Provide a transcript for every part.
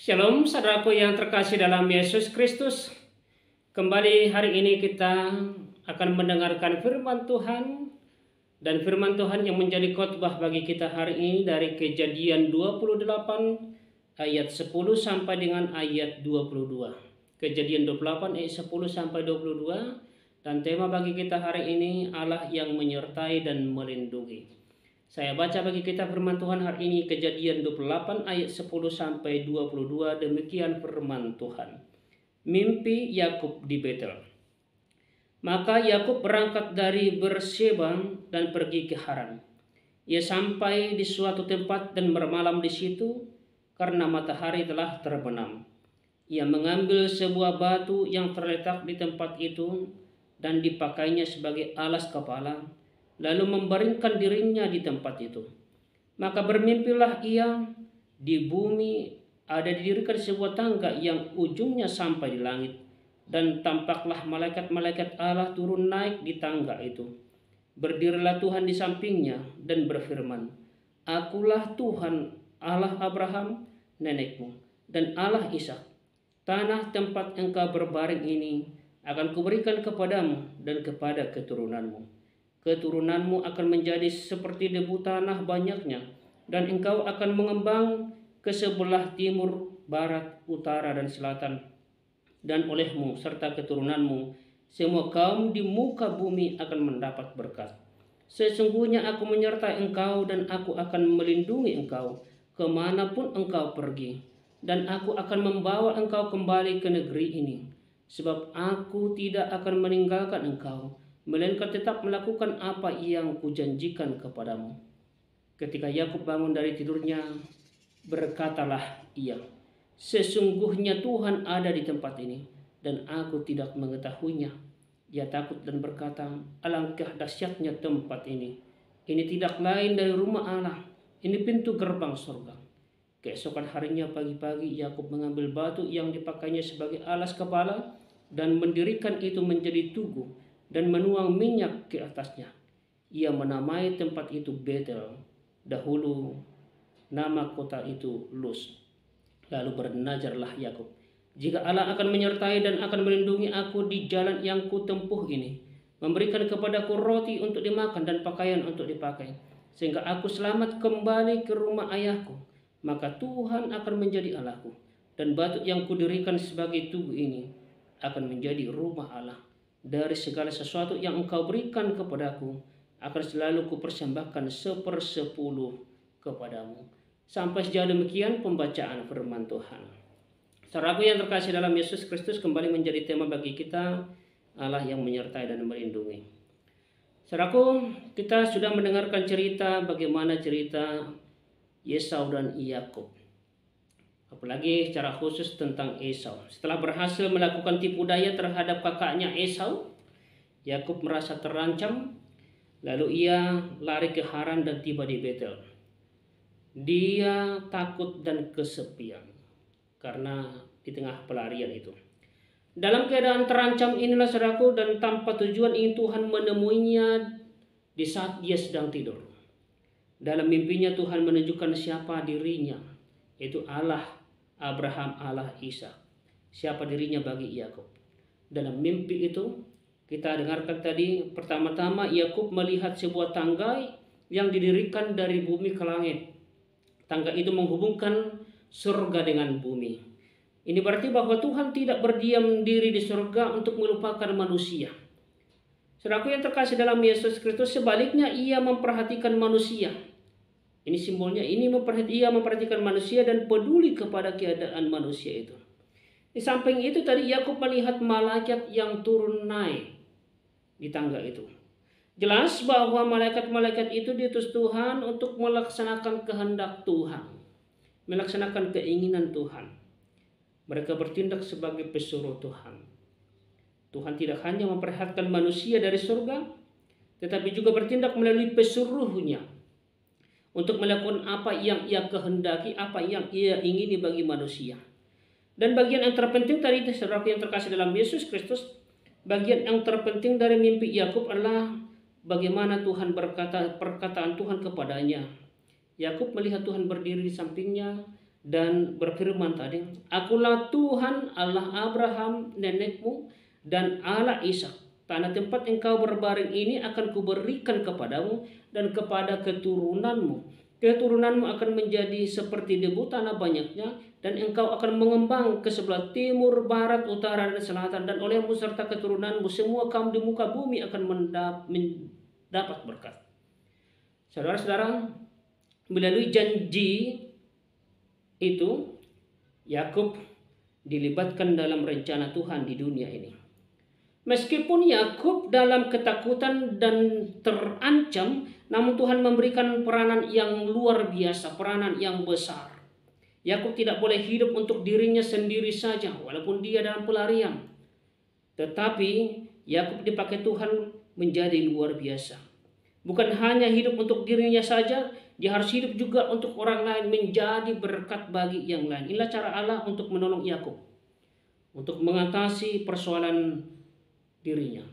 Shalom, saudaraku yang terkasih dalam Yesus Kristus. Kembali hari ini kita akan mendengarkan firman Tuhan. Dan firman Tuhan yang menjadi khotbah bagi kita hari ini dari Kejadian 28 ayat 10 sampai dengan ayat 22. Kejadian 28 ayat 10 sampai 22. Dan tema bagi kita hari ini, Allah yang menyertai dan melindungi. Saya baca bagi kita firman Tuhan hari ini, Kejadian 28 ayat 10 sampai 22. Demikian firman Tuhan. Mimpi Yakub di Betel. Maka Yakub berangkat dari Berseba dan pergi ke Haran. Ia sampai di suatu tempat dan bermalam di situ karena matahari telah terbenam. Ia mengambil sebuah batu yang terletak di tempat itu dan dipakainya sebagai alas kepala, lalu membaringkan dirinya di tempat itu. Maka bermimpilah ia, di bumi ada didirikan sebuah tangga yang ujungnya sampai di langit, dan tampaklah malaikat-malaikat Allah turun naik di tangga itu. Berdirilah Tuhan di sampingnya dan berfirman, Akulah Tuhan Allah Abraham nenekmu dan Allah Ishak. Tanah tempat engkau berbaring ini akan kuberikan kepadamu dan kepada keturunanmu. Keturunanmu akan menjadi seperti debu tanah banyaknya, dan engkau akan mengembang ke sebelah timur, barat, utara, dan selatan. Dan olehmu serta keturunanmu semua kaum di muka bumi akan mendapat berkat. Sesungguhnya aku menyertai engkau dan aku akan melindungi engkau kemanapun engkau pergi, dan aku akan membawa engkau kembali ke negeri ini, sebab aku tidak akan meninggalkan engkau, melainkan tetap melakukan apa yang kujanjikan kepadamu. Ketika Yakub bangun dari tidurnya, berkatalah ia, Sesungguhnya Tuhan ada di tempat ini, dan aku tidak mengetahuinya. Ia takut dan berkata, Alangkah dahsyatnya tempat ini. Ini tidak lain dari rumah Allah. Ini pintu gerbang surga. Keesokan harinya pagi-pagi, Yakub mengambil batu yang dipakainya sebagai alas kepala dan mendirikan itu menjadi tugu dan menuang minyak ke atasnya. Ia menamai tempat itu Betel. Dahulu nama kota itu Luz. Lalu bernazarlah Yakub, jika Allah akan menyertai dan akan melindungi aku di jalan yang kutempuh ini, memberikan kepadaku roti untuk dimakan dan pakaian untuk dipakai, sehingga aku selamat kembali ke rumah ayahku, maka Tuhan akan menjadi Allahku, dan batu yang kudirikan sebagai tugu ini akan menjadi rumah Allah. Dari segala sesuatu yang engkau berikan kepadaku, akan selalu kupersembahkan 1/10 kepadamu. Sampai sejauh demikian pembacaan firman Tuhan. Saudaraku yang terkasih dalam Yesus Kristus, kembali menjadi tema bagi kita, Allah yang menyertai dan melindungi. Saudaraku, kita sudah mendengarkan cerita bagaimana cerita Esau dan Yakub. Apalagi secara khusus tentang Esau. Setelah berhasil melakukan tipu daya terhadap kakaknya Esau, Yakub merasa terancam, lalu ia lari ke Haran dan tiba di Betel. Dia takut dan kesepian karena di tengah pelarian itu. Dalam keadaan terancam inilah saudaraku, dan tanpa tujuan ingin Tuhan menemuinya di saat dia sedang tidur. Dalam mimpinya Tuhan menunjukkan siapa dirinya, yaitu Allah Abraham, Allah Ishak. Siapa dirinya bagi Yakub. Dalam mimpi itu kita dengarkan tadi, pertama-tama Yakub melihat sebuah tangga yang didirikan dari bumi ke langit. Tangga itu menghubungkan surga dengan bumi. Ini berarti bahwa Tuhan tidak berdiam diri di surga untuk melupakan manusia. Saudaraku yang terkasih dalam Yesus Kristus, sebaliknya ia memperhatikan manusia. Ini simbolnya, ia memperhatikan manusia dan peduli kepada keadaan manusia itu. Di samping itu tadi Yakub melihat malaikat yang turun naik di tangga itu. Jelas bahwa malaikat-malaikat itu diutus Tuhan untuk melaksanakan kehendak Tuhan, melaksanakan keinginan Tuhan. Mereka bertindak sebagai pesuruh Tuhan. Tuhan tidak hanya memperhatikan manusia dari surga, tetapi juga bertindak melalui pesuruhnya untuk melakukan apa yang ia kehendaki, apa yang ia ingini bagi manusia. Dan bagian yang terpenting tadi, saudara yang terkasih dalam Yesus Kristus, bagian yang terpenting dari mimpi Yakub adalah bagaimana Tuhan perkataan Tuhan kepadanya. Yakub melihat Tuhan berdiri di sampingnya dan berfirman tadi, "Akulah Tuhan Allah Abraham nenekmu dan Allah Ishak. Tanah tempat engkau berbaring ini akan kuberikan kepadamu dan kepada keturunanmu. Keturunanmu akan menjadi seperti debu tanah banyaknya, dan engkau akan mengembang ke sebelah timur, barat, utara, dan selatan, dan olehmu serta keturunanmu semua kaum di muka bumi akan mendapat berkat." Saudara-saudara, melalui janji itu Yakub dilibatkan dalam rencana Tuhan di dunia ini. Meskipun Yakub dalam ketakutan dan terancam, namun Tuhan memberikan peranan yang luar biasa, peranan yang besar. Yakub tidak boleh hidup untuk dirinya sendiri saja, walaupun dia dalam pelarian. Tetapi Yakub dipakai Tuhan menjadi luar biasa. Bukan hanya hidup untuk dirinya saja, dia harus hidup juga untuk orang lain, menjadi berkat bagi yang lain. Inilah cara Allah untuk menolong Yakub, untuk mengatasi persoalan dirinya.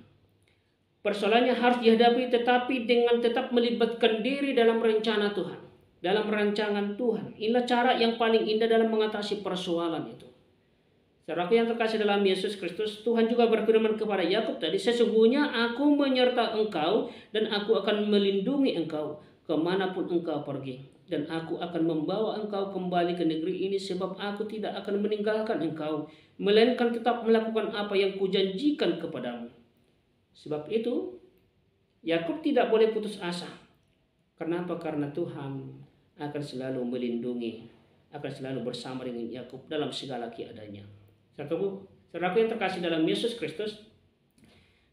Persoalannya harus dihadapi, tetapi dengan tetap melibatkan diri dalam rencana Tuhan, dalam rancangan Tuhan. Inilah cara yang paling indah dalam mengatasi persoalan itu. Saudaraku yang terkasih dalam Yesus Kristus, Tuhan juga berfirman kepada Yakub tadi, "Sesungguhnya aku menyertai engkau dan aku akan melindungi engkau kemanapun engkau pergi. Dan aku akan membawa engkau kembali ke negeri ini, sebab aku tidak akan meninggalkan engkau, melainkan tetap melakukan apa yang kujanjikan kepadamu." Sebab itu, Yakub tidak boleh putus asa. Kenapa? Karena Tuhan akan selalu melindungi, akan selalu bersama dengan Yakub dalam segala keadaannya. Saudaraku yang terkasih dalam Yesus Kristus,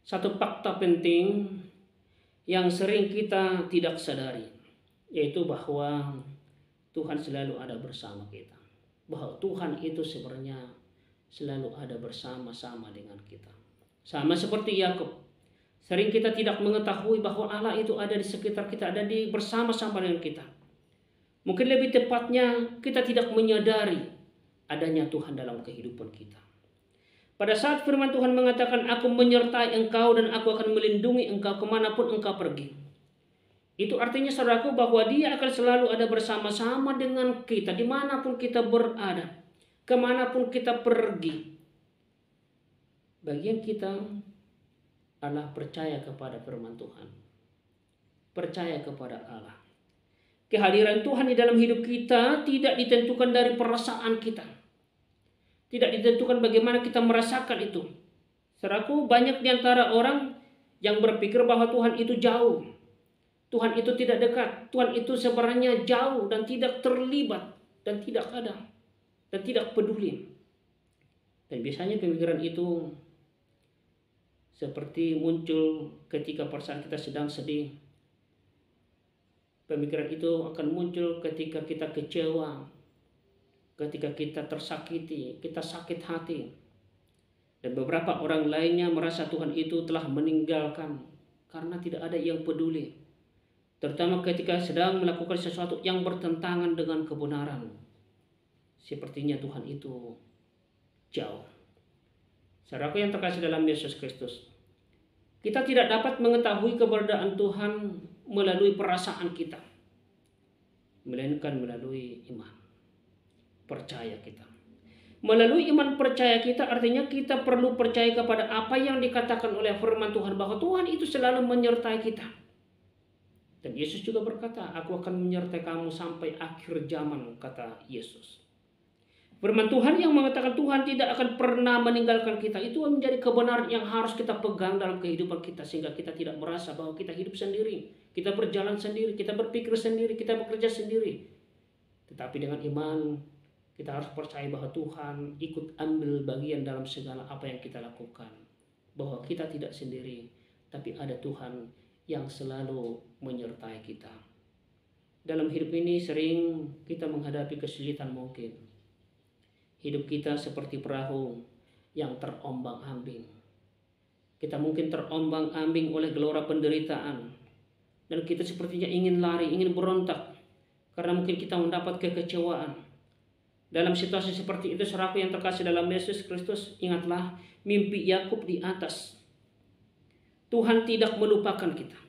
satu fakta penting yang sering kita tidak sadari, yaitu bahwa Tuhan selalu ada bersama kita. Bahwa Tuhan itu sebenarnya selalu ada bersama-sama dengan kita. Sama seperti Yakub, sering kita tidak mengetahui bahwa Allah itu ada di sekitar kita, ada di bersama-sama dengan kita. Mungkin lebih tepatnya kita tidak menyadari adanya Tuhan dalam kehidupan kita. Pada saat firman Tuhan mengatakan, "Aku menyertai engkau dan aku akan melindungi engkau kemanapun engkau pergi." Itu artinya saudaraku bahwa Dia akan selalu ada bersama-sama dengan kita dimanapun kita berada, kemanapun kita pergi. Bagian kita adalah percaya kepada firman Tuhan, percaya kepada Allah. Kehadiran Tuhan di dalam hidup kita tidak ditentukan dari perasaan kita, tidak ditentukan bagaimana kita merasakan itu. Saudaraku, banyak di antara orang yang berpikir bahwa Tuhan itu jauh, Tuhan itu tidak dekat, Tuhan itu sebenarnya jauh dan tidak terlibat dan tidak ada dan tidak peduli. Dan biasanya pemikiran itu seperti muncul ketika perasaan kita sedang sedih. Pemikiran itu akan muncul ketika kita kecewa, ketika kita tersakiti, kita sakit hati. Dan beberapa orang lainnya merasa Tuhan itu telah meninggalkan karena tidak ada yang peduli. Terutama ketika sedang melakukan sesuatu yang bertentangan dengan kebenaran. Sepertinya Tuhan itu jauh. Saudaraku yang terkasih dalam Yesus Kristus, kita tidak dapat mengetahui keberadaan Tuhan melalui perasaan kita, melainkan melalui iman, percaya kita. Melalui iman percaya kita artinya kita perlu percaya kepada apa yang dikatakan oleh firman Tuhan, bahwa Tuhan itu selalu menyertai kita. Dan Yesus juga berkata, "Aku akan menyertai kamu sampai akhir zaman," kata Yesus. Firman Tuhan yang mengatakan Tuhan tidak akan pernah meninggalkan kita, itu menjadi kebenaran yang harus kita pegang dalam kehidupan kita, sehingga kita tidak merasa bahwa kita hidup sendiri, kita berjalan sendiri, kita berpikir sendiri, kita bekerja sendiri. Tetapi dengan iman kita harus percaya bahwa Tuhan ikut ambil bagian dalam segala apa yang kita lakukan, bahwa kita tidak sendiri, tapi ada Tuhan yang selalu menyertai kita. Dalam hidup ini sering kita menghadapi kesulitan mungkin. Hidup kita seperti perahu yang terombang-ambing. Kita mungkin terombang-ambing oleh gelora penderitaan. Dan kita sepertinya ingin lari, ingin berontak. Karena mungkin kita mendapat kekecewaan. Dalam situasi seperti itu, saudaraku yang terkasih dalam Yesus Kristus, ingatlah mimpi Yakub di atas. Tuhan tidak melupakan kita.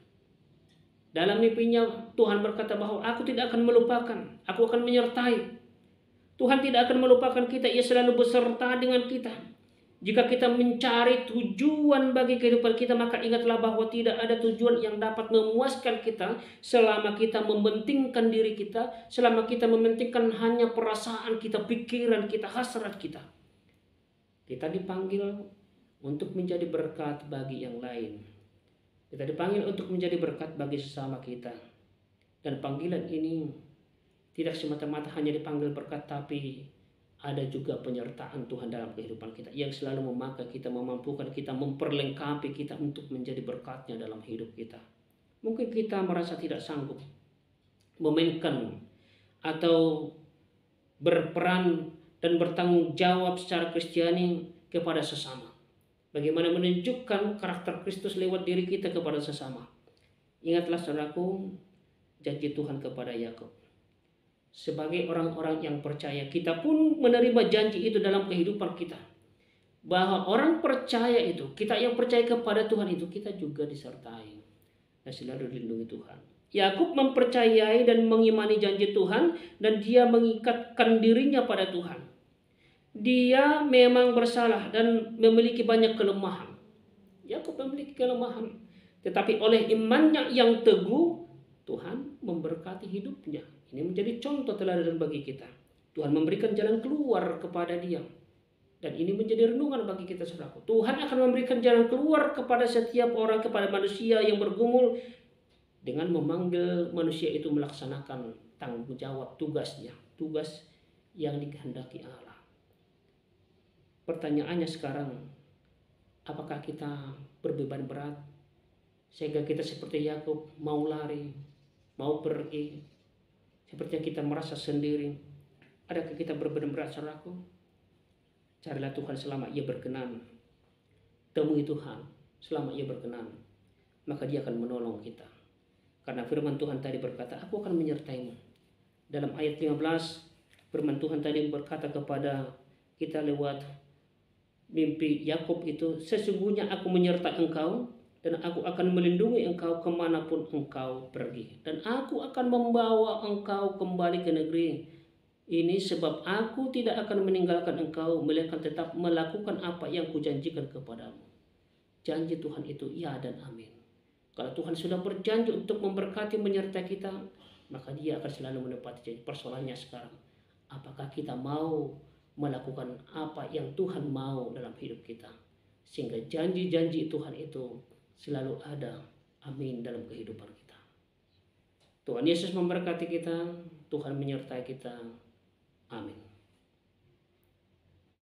Dalam mimpinya Tuhan berkata bahwa aku tidak akan melupakan, aku akan menyertai. Tuhan tidak akan melupakan kita, Ia selalu beserta dengan kita. Jika kita mencari tujuan bagi kehidupan kita, maka ingatlah bahwa tidak ada tujuan yang dapat memuaskan kita selama kita mementingkan diri kita, selama kita mementingkan hanya perasaan kita, pikiran kita, hasrat kita. Kita dipanggil untuk menjadi berkat bagi yang lain. Kita dipanggil untuk menjadi berkat bagi sesama kita. Dan panggilan ini tidak semata-mata hanya dipanggil berkat, tapi ada juga penyertaan Tuhan dalam kehidupan kita yang selalu memakai kita, memampukan kita, memperlengkapi kita untuk menjadi berkat-Nya dalam hidup kita. Mungkin kita merasa tidak sanggup memainkan atau berperan dan bertanggung jawab secara Kristiani kepada sesama. Bagaimana menunjukkan karakter Kristus lewat diri kita kepada sesama. Ingatlah saudaraku, janji Tuhan kepada Yakub. Sebagai orang-orang yang percaya, kita pun menerima janji itu dalam kehidupan kita. Bahwa orang percaya itu, kita yang percaya kepada Tuhan itu, kita juga disertai dan selalu dilindungi Tuhan. Yakub mempercayai dan mengimani janji Tuhan, dan dia mengikatkan dirinya pada Tuhan. Dia memang bersalah dan memiliki banyak kelemahan. Yakub memiliki kelemahan, tetapi oleh imannya yang teguh, Tuhan memberkati hidupnya. Ini menjadi contoh teladan bagi kita. Tuhan memberikan jalan keluar kepada dia. Dan ini menjadi renungan bagi kita, saudaraku. Tuhan akan memberikan jalan keluar kepada setiap orang, kepada manusia yang bergumul, dengan memanggil manusia itu melaksanakan tanggung jawab tugasnya. Tugas yang dikehendaki Allah. Pertanyaannya sekarang, apakah kita berbeban berat sehingga kita seperti Yakub mau lari, mau pergi, sepertinya kita merasa sendiri? Adakah kita berbeban berat, saudaraku? Carilah Tuhan selama Ia berkenan. Temui Tuhan selama Ia berkenan. Maka Dia akan menolong kita. Karena firman Tuhan tadi berkata, aku akan menyertaimu. Dalam ayat 15, firman Tuhan tadi berkata kepada kita lewat mimpi Yakub itu, sesungguhnya aku menyertai engkau, dan aku akan melindungi engkau kemanapun engkau pergi. Dan aku akan membawa engkau kembali ke negeri ini, sebab aku tidak akan meninggalkan engkau, melainkan tetap melakukan apa yang kujanjikan kepadamu. Janji Tuhan itu ya dan amin. Kalau Tuhan sudah berjanji untuk memberkati, menyertai kita, maka Dia akan selalu menepati janji. Persoalannya sekarang, apakah kita mau melakukan apa yang Tuhan mau dalam hidup kita, sehingga janji-janji Tuhan itu selalu ada, amin, dalam kehidupan kita. Tuhan Yesus memberkati kita, Tuhan menyertai kita, amin.